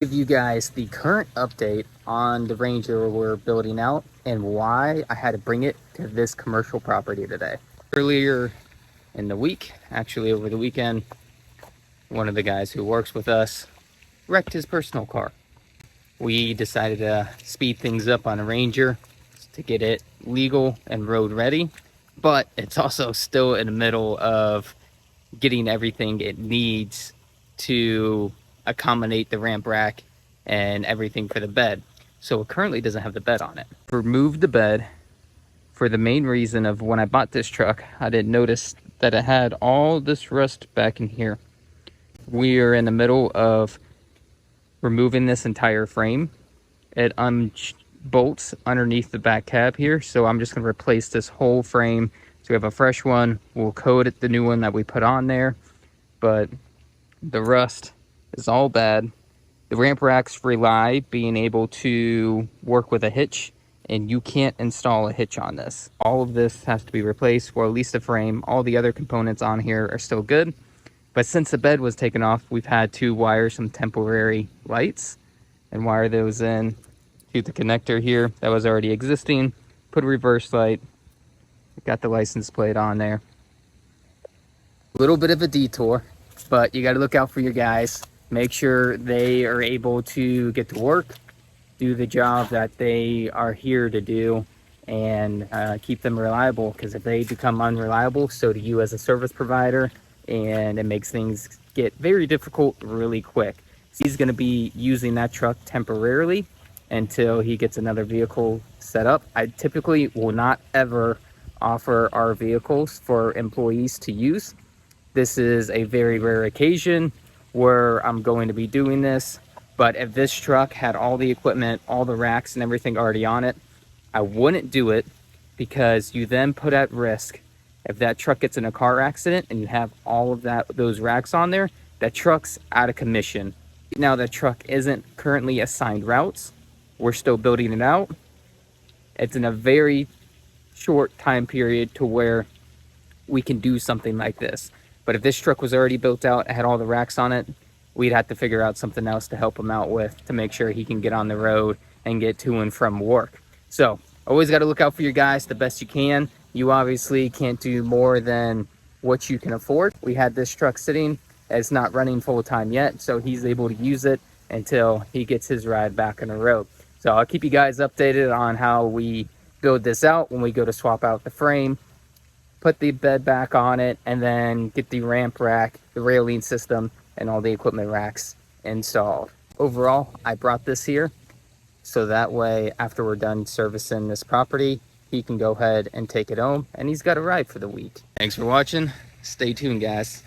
Give you guys the current update on the Ranger we're building out and why I had to bring it to this commercial property today. Earlier in the week, actually over the weekend, one of the guys who works with us wrecked his personal car. We decided to speed things up on a Ranger to get it legal and road ready, but it's also still in the middle of getting everything it needs to accommodate the ramp rack and everything for the bed. So it currently doesn't have the bed on it. Removed the bed for the main reason of when I bought this truck, I didn't notice that it had all this rust back in here. We are in the middle of removing this entire frame. It bolts underneath the back cab here, so I'm just going to replace this whole frame. So we have a fresh one. We'll coat it the new one that we put on there, but the rust is all bad. The ramp racks rely being able to work with a hitch, and you can't install a hitch on this. All of this has to be replaced, or at least the frame. All the other components on here are still good, but since the bed was taken off, we've had to wire some temporary lights and wire those in to the connector here that was already existing. Put a reverse light, got the license plate on there. A little bit of a detour, but you got to look out for your guys. Make sure they are able to get to work, do the job that they are here to do, and keep them reliable, because if they become unreliable, so do you as a service provider, and it makes things get very difficult really quick. So he's going to be using that truck temporarily until he gets another vehicle set up. I typically will not ever offer our vehicles for employees to use. This is a very rare occasion where I'm going to be doing this, but if this truck had all the equipment, all the racks and everything already on it, I wouldn't do it, because you then put at risk, if that truck gets in a car accident and you have all of those racks on there, that truck's out of commission. Now that truck isn't currently assigned routes. We're still building it out. It's in a very short time period to where we can do something like this. But if this truck was already built out, it had all the racks on it, we'd have to figure out something else to help him out with to make sure he can get on the road and get to and from work. So always got to look out for your guys the best you can. You obviously can't do more than what you can afford. We had this truck sitting. It's not running full time yet, so he's able to use it until he gets his ride back on the road. So I'll keep you guys updated on how we build this out when we go to swap out the frame, put the bed back on it, and then get the ramp rack, the railing system, and all the equipment racks installed. Overall, I brought this here so that way after we're done servicing this property, he can go ahead and take it home, and he's got a ride for the week. Thanks for watching. Stay tuned, guys.